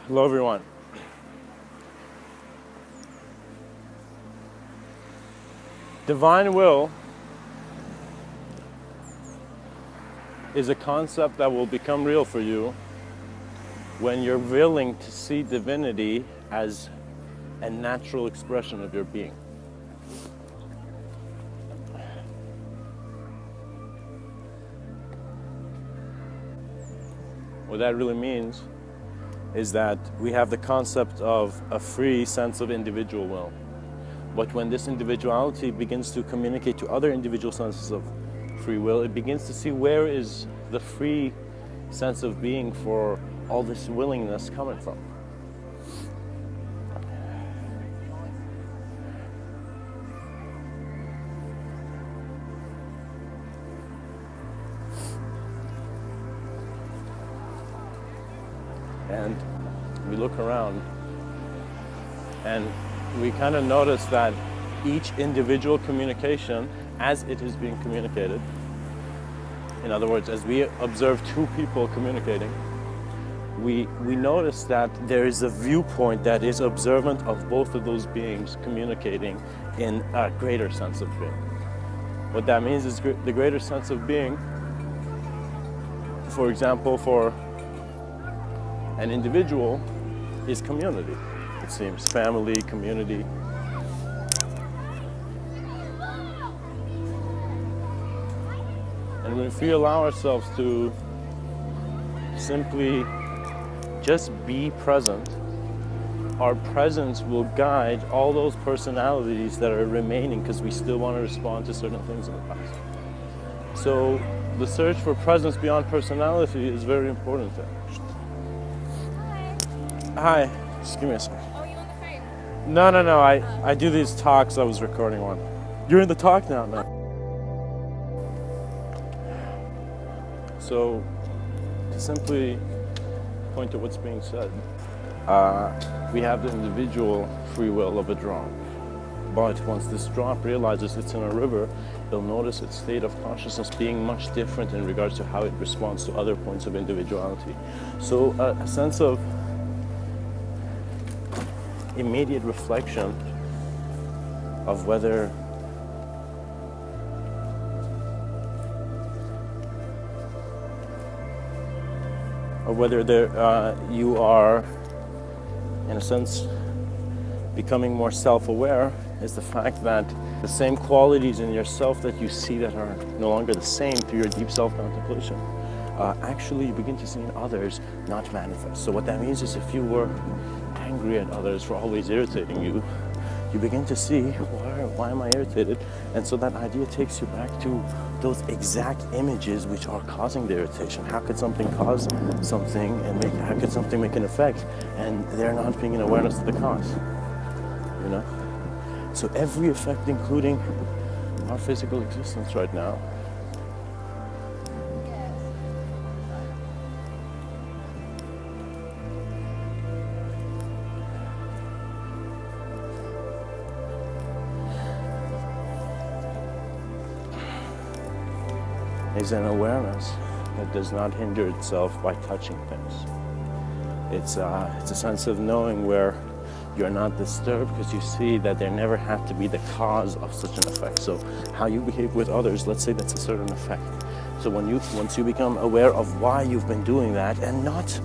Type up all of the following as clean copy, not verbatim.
Hello everyone. Divine will is a concept that will become real for you when you're willing to see divinity as a natural expression of your being. What that really means is that we have the concept of a free sense of individual will. But when this individuality begins to communicate to other individual senses of free will, it begins to see where is the free sense of being for all this willingness coming from. And we look around and we kind of notice that each individual communication, as it is being communicated, in other words, as we observe two people communicating, we notice that there is a viewpoint that is observant of both of those beings communicating in a greater sense of being. What that means is the greater sense of being, for example, for an individual is community. It seems family, community. And if we allow ourselves to simply just be present, our presence will guide all those personalities that are remaining because we still want to respond to certain things in the past. So the search for presence beyond personality is very important there. Hi, just give me a second. Oh, you on the phone? No, I do these talks. I was recording one. You're in the talk now, man. So, to simply point to what's being said, we have the individual free will of a drop. But once this drop realizes it's in a river, it'll notice its state of consciousness being much different in regards to how it responds to other points of individuality. So, a sense of immediate reflection of whether you are, in a sense, becoming more self-aware is the fact that the same qualities in yourself that you see that are no longer the same through your deep self-contemplation, actually you begin to see in others not manifest. So what that means is if you were angry at others for always irritating you, you begin to see, why am I irritated? And so that idea takes you back to those exact images which are causing the irritation. How could something cause something and how could something make an effect and they're not being in awareness of the cause? You know? So every effect, including our physical existence right now, is an awareness that does not hinder itself by touching things. It's a sense of knowing where you're not disturbed because you see that there never had to be the cause of such an effect. So how you behave with others, let's say that's a certain effect. So once you become aware of why you've been doing that, and not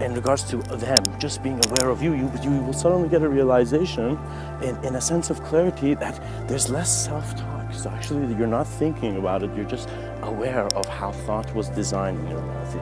in regards to them, just being aware of you will suddenly get a realization in a sense of clarity that there's less self-talk. So actually you're not thinking about it, you're just aware of how thought was designed in your reality.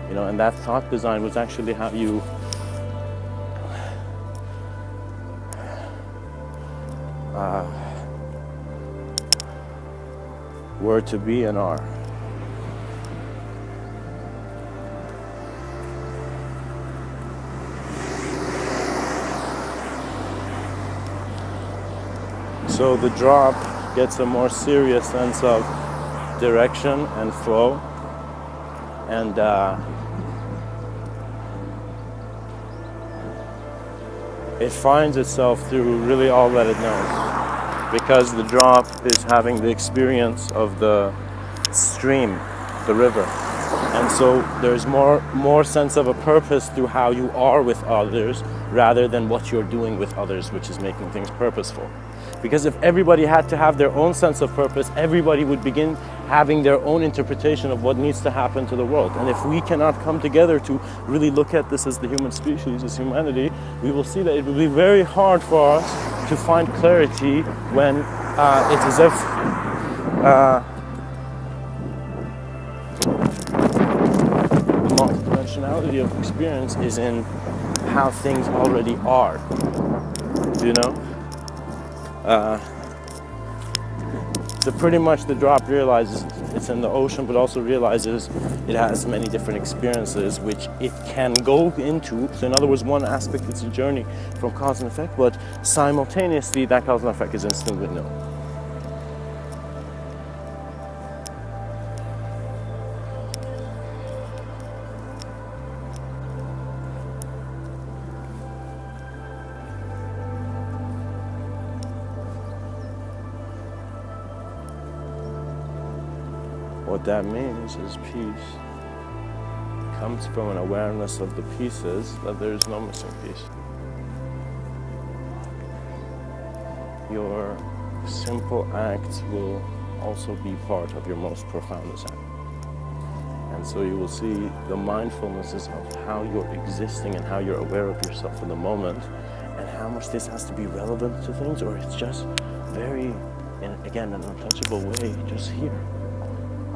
You know, and that thought design was actually how you were to be and are. So the drop gets a more serious sense of direction and flow, and it finds itself through really all that it knows, because the drop is having the experience of the stream, the river. And so there's more sense of a purpose through how you are with others rather than what you're doing with others, which is making things purposeful. Because if everybody had to have their own sense of purpose, everybody would begin having their own interpretation of what needs to happen to the world. And if we cannot come together to really look at this as the human species, as humanity, we will see that it will be very hard for us to find clarity when it's as if the multidimensionality of experience is in how things already are, you know? So pretty much the drop realizes it's in the ocean, but also realizes it has many different experiences which it can go into. So in other words, one aspect, it's a journey from cause and effect, but simultaneously that cause and effect is instantly known. What that means is peace comes from an awareness of the pieces, that there is no missing piece. Your simple acts will also be part of your most profoundest act. And so you will see the mindfulnesses of how you're existing and how you're aware of yourself in the moment, and how much this has to be relevant to things, or it's just very, again, in an untouchable way, just here.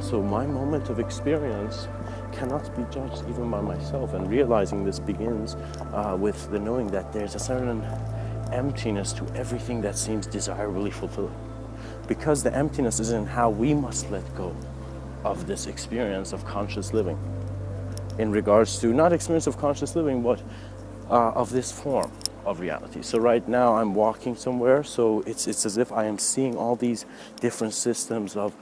So my moment of experience cannot be judged even by myself, and realizing this begins with the knowing that there's a certain emptiness to everything that seems desirably fulfilling. Because the emptiness is in how we must let go of this experience of conscious living, in regards to not experience of conscious living, but of this form of reality. So right now I'm walking somewhere, so it's as if I am seeing all these different systems of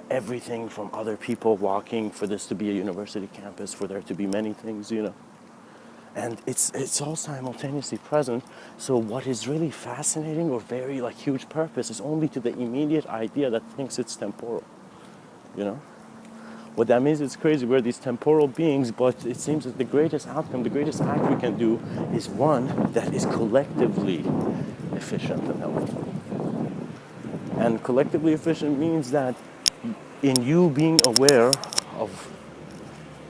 everything from other people walking, for this to be a university campus, for there to be many things, you know. And it's all simultaneously present. So what is really fascinating or very like huge purpose is only to the immediate idea that thinks it's temporal, you know. What that means, it's crazy, we're these temporal beings, but it seems that the greatest outcome, the greatest act we can do is one that is collectively efficient and helpful. And collectively efficient means that in you being aware of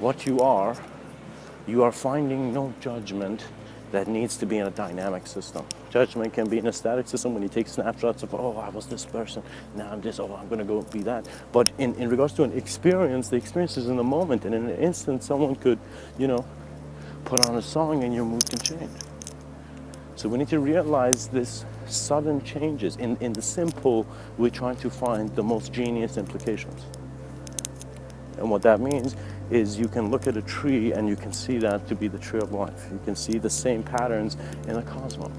what you are finding no judgment that needs to be in a dynamic system. Judgment can be in a static system when you take snapshots of, oh, I was this person, now I'm this, oh, I'm going to go be that. But in regards to an experience, the experience is in the moment, and in an instant someone could, you know, put on a song and your mood can change. So we need to realize this sudden changes. In the simple, we're trying to find the most genius implications. And what that means is you can look at a tree and you can see that to be the tree of life. You can see the same patterns in the cosmos.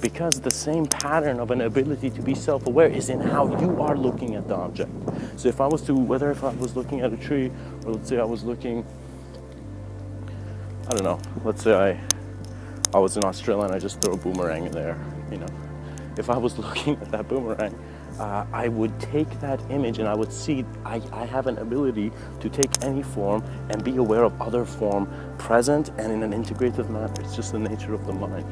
Because the same pattern of an ability to be self-aware is in how you are looking at the object. So if I was looking at a tree, or let's say I was looking, I don't know, let's say I was in Australia and I just throw a boomerang in there, you know. If I was looking at that boomerang, I would take that image and I would see I have an ability to take any form and be aware of other form present and in an integrative manner. It's just the nature of the mind.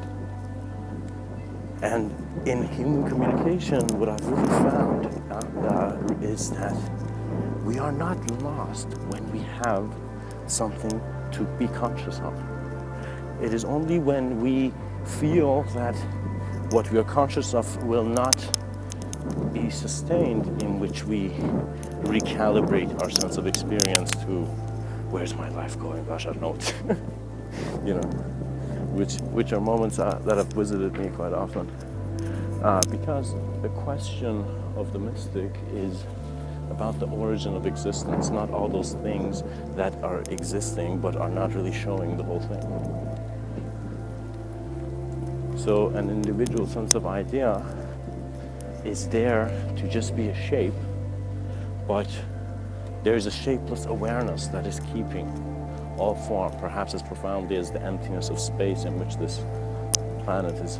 And in human communication, what I've really found is that we are not lost when we have something to be conscious of. It is only when we feel that what we are conscious of will not be sustained in which we recalibrate our sense of experience to, where's my life going? Gosh, I don't know what, you know, which are moments that have visited me quite often. Because the question of the mystic is about the origin of existence, not all those things that are existing but are not really showing the whole thing. So an individual sense of idea is there to just be a shape, but there's a shapeless awareness that is keeping all form, perhaps as profoundly as the emptiness of space in which this planet is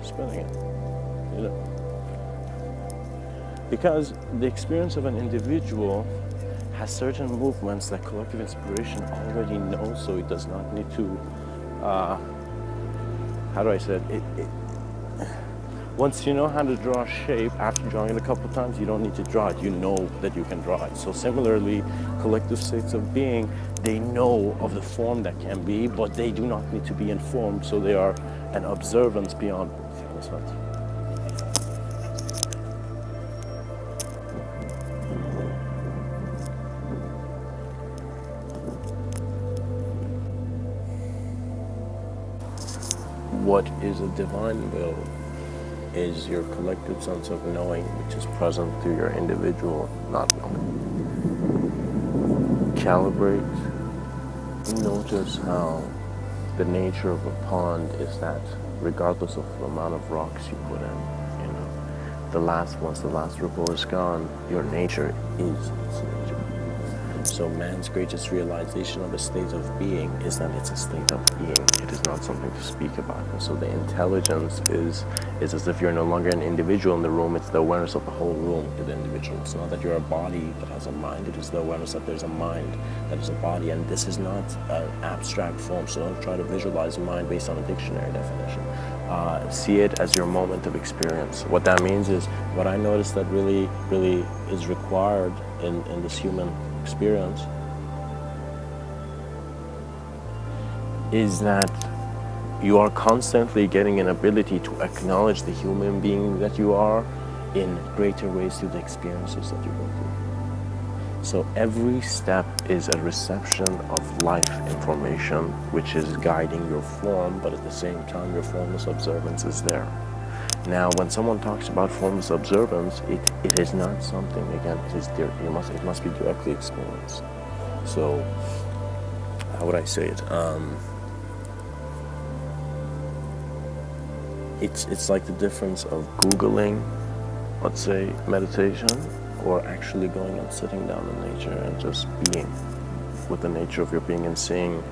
spinning in, you know. Because the experience of an individual has certain movements that collective inspiration already knows, so it does not need to, how do I say it? Once you know how to draw a shape, after drawing it a couple of times, you don't need to draw it. You know that you can draw it. So similarly, collective states of being, they know of the form that can be, but they do not need to be informed, so they are an observance beyond both. In a sense. What is a divine will is your collective sense of knowing, which is present through your individual not knowing. Calibrate. Notice how the nature of a pond is that regardless of the amount of rocks you put in, once the last ripple is gone, your nature is its nature. So man's greatest realization of a state of being is that it's a state of being. It is not something to speak about. And so the intelligence is as if you're no longer an individual in the room, it's the awareness of the whole room to the individual. It's not that you're a body that has a mind, it is the awareness that there's a mind that is a body. And this is not an abstract form, so don't try to visualize mind based on a dictionary definition. See it as your moment of experience. What that means is, what I noticed that really is required in this human experience is that you are constantly getting an ability to acknowledge the human being that you are in greater ways through the experiences that you go through. So every step is a reception of life information, which is guiding your form, but at the same time your formless observance is there. Now, when someone talks about formless observance, it is not something, again, it must be directly experienced. So, how would I say it? It's like the difference of Googling, let's say, meditation, or actually going and sitting down in nature and just being with the nature of your being and seeing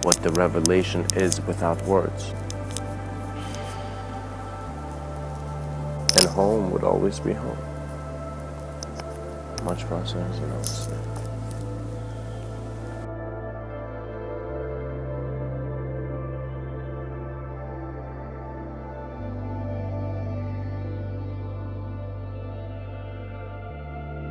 what the revelation is without words. And home would always be home. Much process,